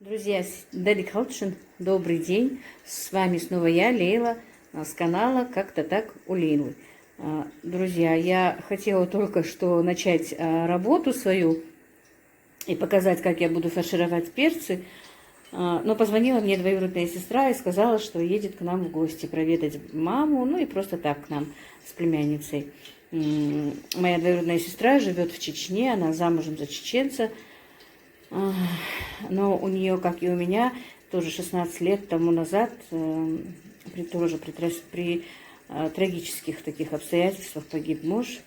Друзья, Дали Халшин, добрый день. С вами снова я, Лейла, с канала «Как-то так у Лейлы». Друзья, я хотела только что начать работу свою и показать, как я буду фаршировать перцы. Но позвонила мне двоюродная сестра и сказала, что едет к нам в гости проведать маму, ну и просто так к нам с племянницей. Моя двоюродная сестра живет в Чечне, она замужем за чеченца. Но у нее, как и у меня, тоже 16 лет тому назад, при трагических таких обстоятельствах погиб муж.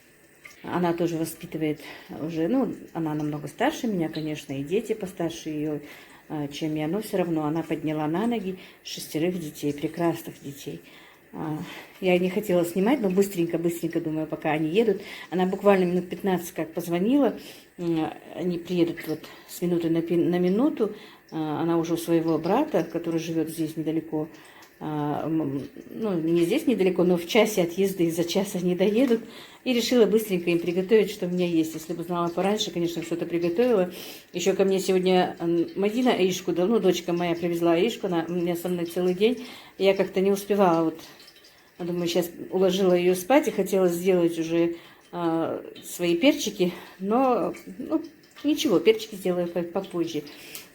Она тоже воспитывает уже, ну, она намного старше меня, конечно, и дети постарше ее, чем я, но все равно она подняла на ноги 6 детей, прекрасных детей. Я не хотела снимать, но быстренько, думаю, пока они едут. Она буквально минут 15 как позвонила. Они приедут вот с минуты на минуту. Она уже у своего брата, который живет здесь недалеко. Ну, не здесь недалеко, но в часе от езды, за час они доедут. И решила быстренько им приготовить, что у меня есть. Если бы знала пораньше, конечно, что-то приготовила. Еще ко мне сегодня Мадина Аишку дала, ну, дочка моя привезла Аишку, она у меня со мной целый день. Я как-то не успевала, вот, думаю, сейчас уложила ее спать и хотела сделать уже свои перчики, но ну, ничего, перчики сделаю попозже.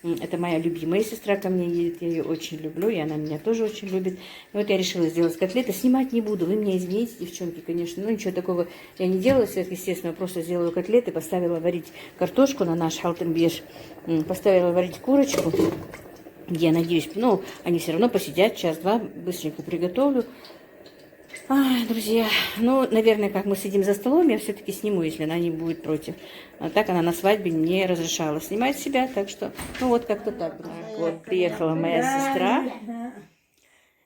Это моя любимая сестра ко мне едет, я ее очень люблю, и она меня тоже очень любит. И вот я решила сделать котлеты, снимать не буду, вы меня извините, девчонки, конечно, ну ничего такого я не делала сверхъестественного, просто сделаю котлеты, поставила варить картошку на наш халтенбеш, поставила варить курочку. Я надеюсь, ну, они все равно посидят час-два, быстренько приготовлю. Друзья, ну, наверное, как мы сидим за столом, я все-таки сниму, если она не будет против. А так она на свадьбе не разрешала снимать себя, так что, ну, вот как-то так. Вот, приехала моя сестра.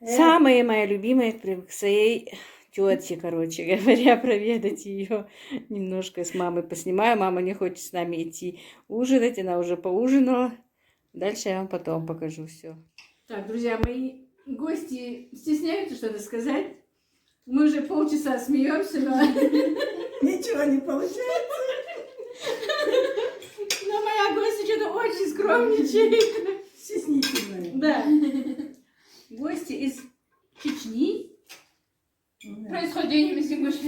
Самая моя любимая к своей тете, короче говоря, проведать ее немножко с мамой поснимаю. Мама не хочет с нами идти ужинать, она уже поужинала. Дальше я вам потом покажу все. Так, друзья, мои гости стесняются что-то сказать. Мы уже полчаса смеемся, но ничего не получается. Но моя гостья что-то очень скромничает. Стеснительная. Да. Гости из Чечни. Происхождением, если будешь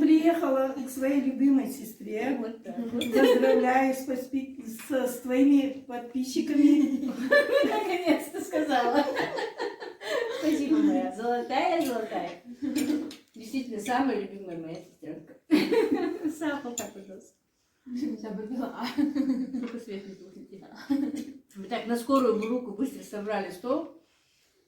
приехала к своей любимой сестре. Вот так вот. Поздравляю с твоими подписчиками. Наконец-то сказала. Спасибо, моя золотая. Действительно, самая любимая моя сестренка. Сахар, так, пожалуйста. Сейчас бы пила. Только свет не тушите. Мы так на скорую руку быстро собрали стол,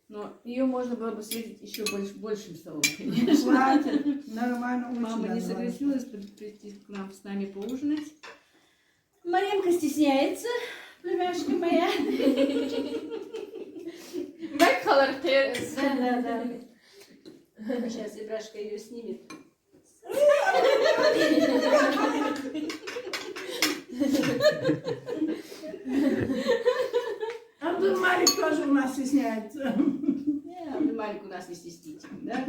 но ее можно было бы светить еще большим столом, конечно. Хватит. Нормально, очень Мама не нормально. согласилась прийти к нам с нами поужинать. Маринка стесняется, племяшка моя. Да. Сейчас Ибрашка ее снимет. Абдулмалик тоже у нас стесняется. Абдулмалик у нас не стеснительный, да?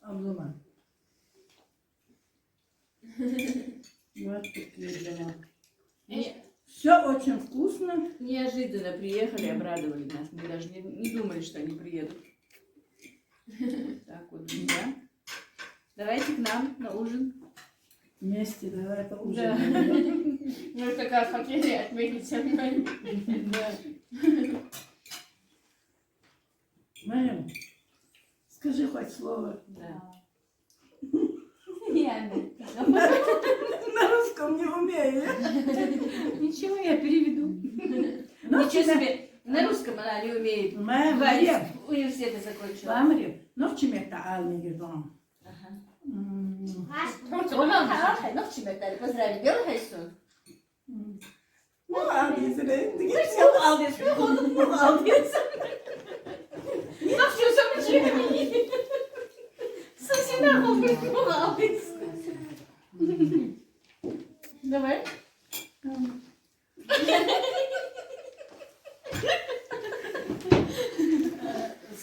Абдулмалик. Вот такие дела. Все очень вкусно. Неожиданно приехали, обрадовали нас. Мы даже не думали, что они приедут. Так вот, друзья. Давайте к нам на ужин. Вместе давай Да. поужинаем. Мы как раз хотели отметить со мной. Да. Марин, скажи хоть слово. Да. На русском не умею. Ничего, я переведу. Ничего себе. На русском она не умеет. Говорить. Университет закончила. Ламри, ну в чем это Алмигердон? Поздравить. Белый хайсон? Ну, Алдис, Алдис. Ну, Алдис. Ну, все, совмещение. Совсем нахуй, Алдис. Давай.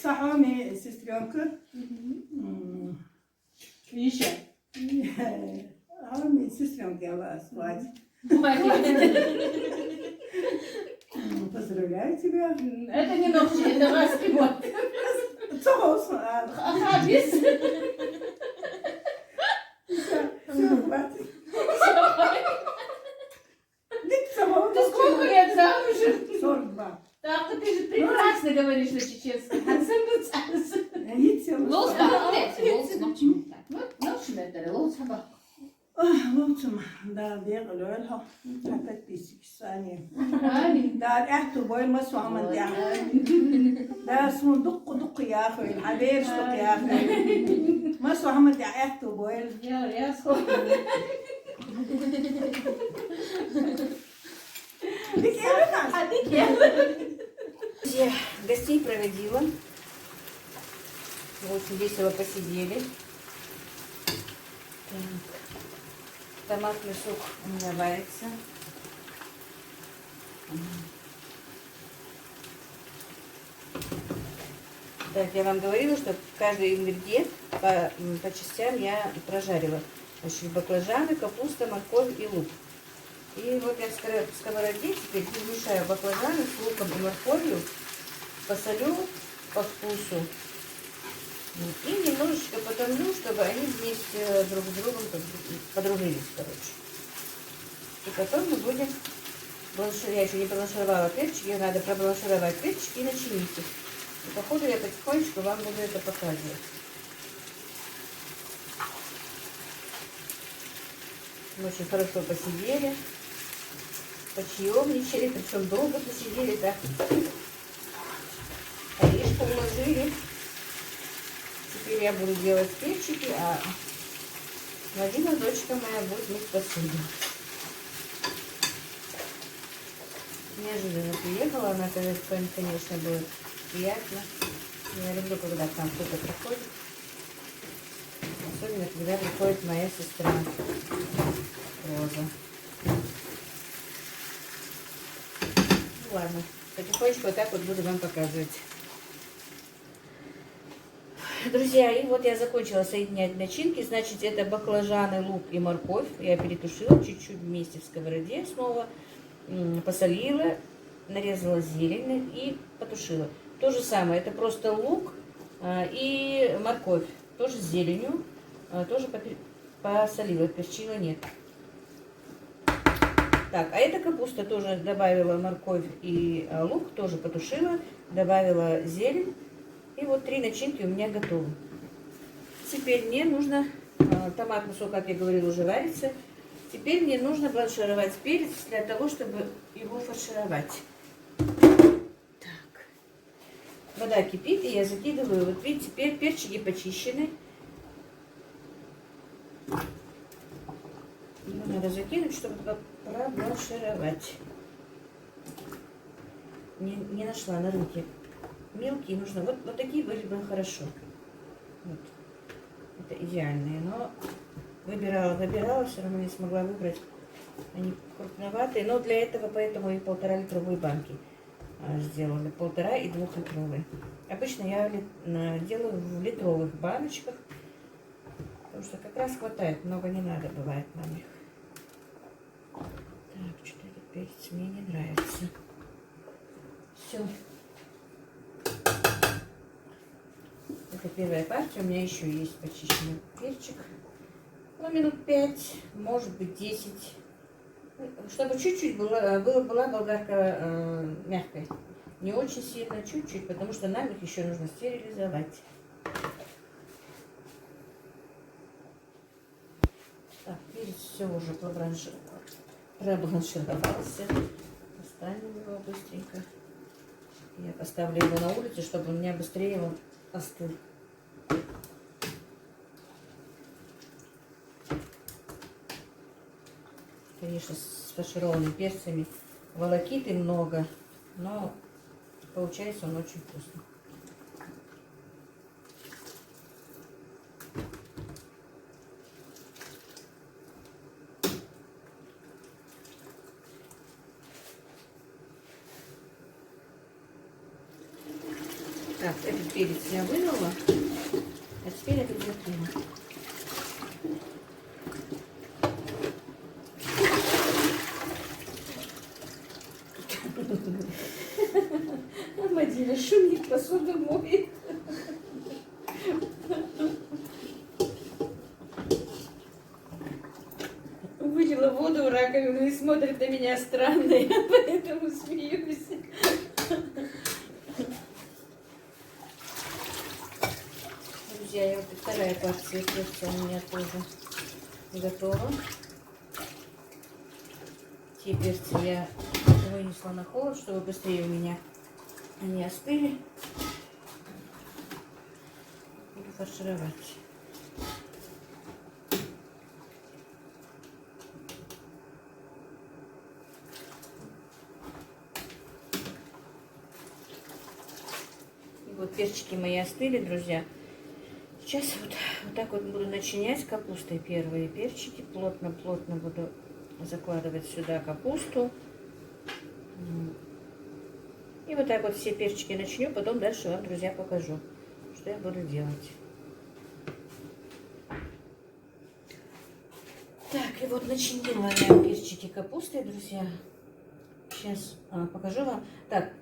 Сахами, сестренка. Еще. Сахами, сестренка, я вас звать. Поздравляю. Поздравляю тебя. Это не ногти, это маски вот. Çok olsun. Ага, без. Все, хватит. Нет, самого. Ты сколько лет замужем? 42. Так, ты же прекрасно говоришь на чеченском. Git sen. Лоус бахнет. Лоус ногчим. Ногчим это, лоус бах. Лучшим, да, бегал öyle. Опять 5 saniye. Али. ده ريحته باين مسوى عمل يا أخي. ده اسمه دق يا أخي الحبيب اشتق يا أخي. مسوى عمل يا ريحته باين. Я сколько? Dik yerine. Hadi gel. Друзья, гостей проводила. Очень весело посидели. Так. Томатный сок у меня варится. Так, я вам говорила, что каждый ингредиент по частям я прожарила. Значит, баклажаны, капуста, морковь и лук. И вот я в сковороде теперь перемешаю баклажаны с луком и морковью, посолю по вкусу. И немножечко потомлю, чтобы они вместе друг с другом подружились, короче. И потом мы будем бланшировать. Я еще не бланшировала перчики, надо пробланшировать перчики и начинить их. И по ходу я потихонечку вам буду это показывать. Мы очень хорошо посидели, почаевничали, причем долго посидели, так. Орешку уложили. Теперь я буду делать перчики, а Владимир, дочка моя, будет мыть посуду. Неожиданно приехала, она, конечно, было приятно. Я люблю, когда к нам кто-то приходит. Особенно, когда приходит моя сестра Роза. Ну ладно, потихонечку вот так вот буду вам показывать. Друзья, и вот я закончила соединять начинки. Значит, это баклажаны, лук и морковь. Я перетушила чуть-чуть вместе в сковороде снова. Посолила, нарезала зелень и потушила. То же самое, это просто лук и морковь. Тоже с зеленью. Тоже посолила, перчила нет. Так, а это капуста тоже добавила морковь и лук, тоже потушила, добавила зелень. И вот 3 начинки у меня готовы. Теперь мне нужно, томатный сок, как я говорила, уже варится. Теперь мне нужно бланшировать перец для того, чтобы его фаршировать. Так. Вода кипит, и я закидываю. Вот видите, теперь перчики почищены. Его надо закинуть, чтобы пробланшировать. Не нашла на рынке. Мелкие нужно. Вот такие были бы хорошо. Вот. Это идеальные. Но выбирала, все равно не смогла выбрать. Они крупноватые. Но для этого поэтому и 1,5-литровые банки сделала. 1,5 и 2-литровые. Обычно я делаю в литровых баночках. Потому что как раз хватает. Много не надо бывает нам их. Так, что-то этот перец мне не нравится. Все. Это первая партия. У меня еще есть почищенный перчик. Ну, минут 5, может быть 10. Чтобы чуть-чуть была болгарка мягкой. Не очень сильно, чуть-чуть, потому что нам их еще нужно стерилизовать. Так, перец все уже пробланшировался. Достанем его быстренько. Я поставлю его на улице, чтобы у меня быстрее он остыл. Конечно, с фаршированными перцами волокиты много, но получается он очень вкусный. Так, этот перец я вынула, а теперь этот закину. шумит, посуду моет. Вылила воду в раковину и смотрит на меня странно, я поэтому смеюсь. Друзья, и вот вторая порция перца у меня тоже готова. Те перцы я вынесла на холод, чтобы быстрее у меня они остыли. Буду фаршировать. И вот перчики мои остыли, друзья. Сейчас вот так вот буду начинять капустой первые перчики. Плотно-плотно буду закладывать сюда капусту. И вот так вот все перчики начню. Потом дальше вам, друзья, покажу, что я буду делать. Так, и вот начинила я перчики капустой, друзья. Сейчас покажу вам. Так,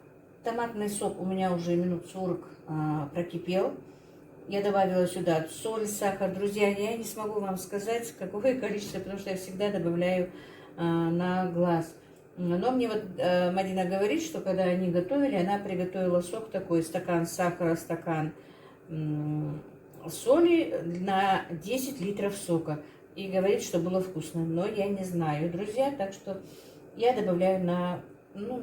томатный сок у меня уже минут 40 прокипел. Я добавила сюда соль, сахар. Друзья, я не смогу вам сказать, какое количество, потому что я всегда добавляю на глаз. Но мне вот Мадина говорит, что когда они готовили, она приготовила сок такой, стакан сахара, стакан соли на 10 литров сока. И говорит, что было вкусно. Но я не знаю, друзья, так что я добавляю на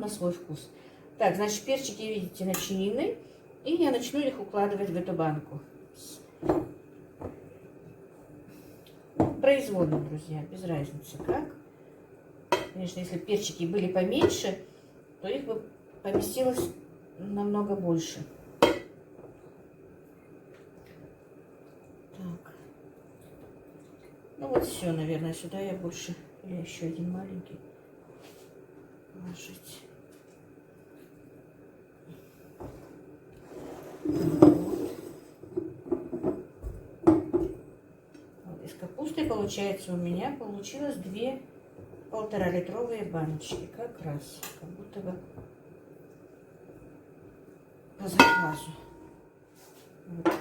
свой вкус. Так, значит, перчики, видите, начинены. И я начну их укладывать в эту банку. Произвольно, друзья, без разницы как. Конечно, если перчики были поменьше, то их бы поместилось намного больше. Так. Ну вот все, наверное, сюда я больше, или еще один маленький положить. Вот из капусты, получается, у меня получилось 2 1,5-литровые баночки, как раз, как будто бы по заказу. Вот.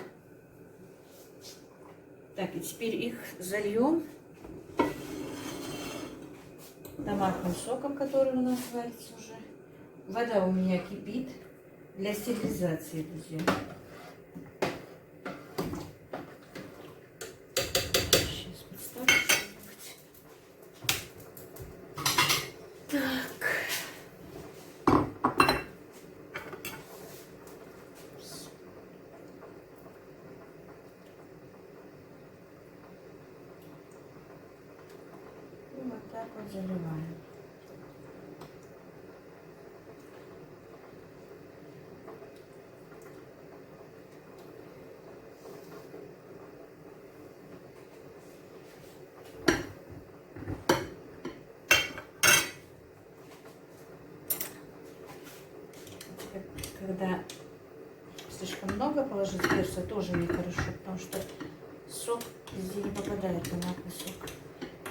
Так, и теперь их зальем томатным соком, который у нас варится уже. Вода у меня кипит для стерилизации, друзья. Сейчас представлю что-нибудь. Так. И вот так вот заливаем. Когда слишком много положить перца, тоже нехорошо, потому что сок везде не попадает, томатный сок.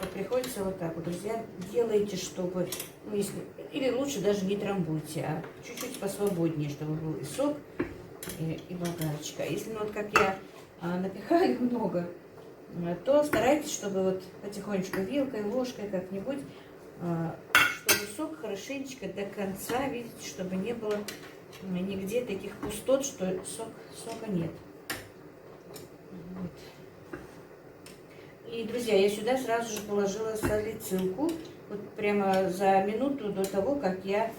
Вот приходится вот так вот, друзья, делайте, чтобы, ну, если, или лучше даже не трамбуйте, а чуть-чуть посвободнее, чтобы был и сок, и болгарочка. Если, ну, вот как я напихаю много, то старайтесь, чтобы вот потихонечку вилкой, ложкой как-нибудь, чтобы сок хорошенечко до конца, видите, чтобы не было нигде таких пустот, что сока нет. Вот. И, друзья, я сюда сразу же положила салицилку, вот прямо за минуту до того, как я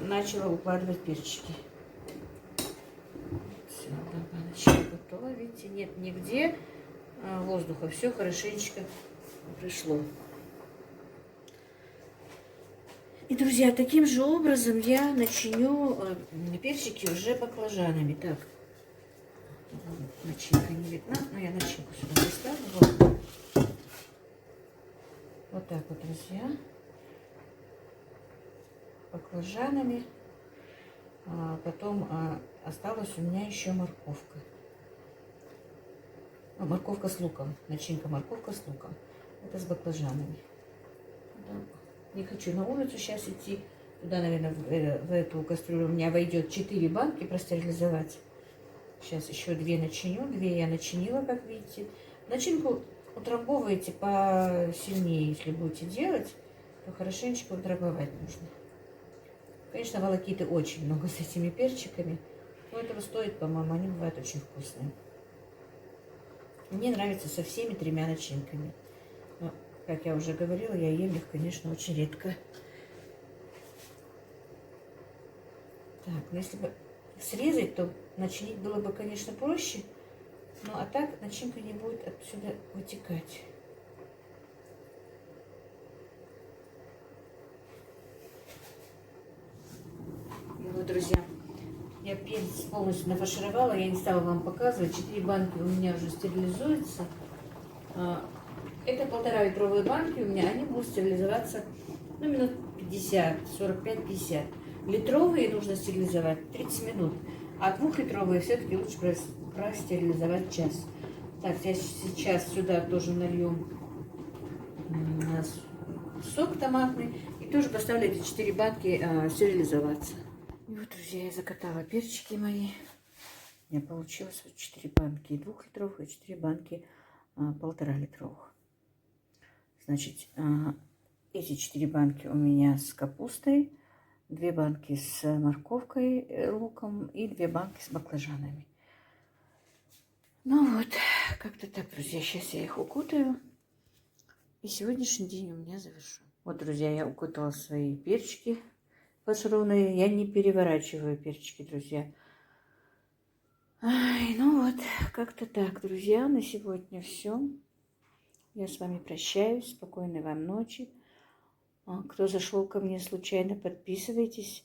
начала укладывать перчики. Все, баночка готова, видите, нет нигде воздуха, все хорошенечко пришло. И, друзья, таким же образом я начиню перчики уже баклажанами. Так, начинка не видна, но я начинку сюда поставлю. Вот так вот, друзья, баклажанами. Потом осталась у меня еще морковка. Морковка с луком, начинка морковка с луком. Это с баклажанами. Не хочу на улицу сейчас идти, Туда, наверное, в эту кастрюлю у меня войдет 4 банки простерилизовать. Сейчас еще 2 начиню. 2 я начинила, как видите. Начинку утрамбовывайте посильнее, если будете делать, то хорошенечко утрамбовать нужно. Конечно, волокиты очень много с этими перчиками, но этого стоит, по-моему, они бывают очень вкусные. Мне нравится со всеми 3 начинками. Но, как я уже говорила, я ем их, конечно, очень редко. Так, ну если бы срезать, то начинить было бы, конечно, проще. Ну, а так начинка не будет отсюда вытекать. И вот, друзья, я перец полностью нафаршировала. Я не стала вам показывать. 4 банки у меня уже стерилизуются. Это 1,5-литровые банки у меня. Они будут стерилизоваться, ну, минут 50, 45-50. Литровые нужно стерилизовать 30 минут. А 2-литровые все-таки лучше простерилизовать час. Так, я сейчас сюда тоже налью сок томатный. И тоже поставлю эти 4 банки стерилизоваться. И вот, друзья, я закатала перчики мои. У меня получилось вот 4 банки 2-литровых и 4 банки 1,5-литровых. Значит, эти 4 банки у меня с капустой, 2 банки с морковкой, луком и 2 банки с баклажанами. Ну вот, как-то так, друзья. Сейчас я их укутаю. И сегодняшний день у меня завершен. Вот, друзья, я укутала свои перчики фаршированные. Я не переворачиваю перчики, друзья. Ай, ну вот, как-то так, друзья. На сегодня все. Я с вами прощаюсь. Спокойной вам ночи. Кто зашел ко мне случайно, подписывайтесь.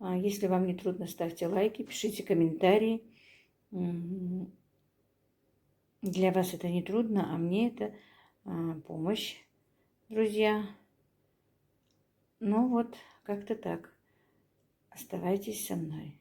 Если вам не трудно, ставьте лайки, пишите комментарии. Для вас это не трудно, а мне это помощь, друзья. Ну вот, как-то так. Оставайтесь со мной.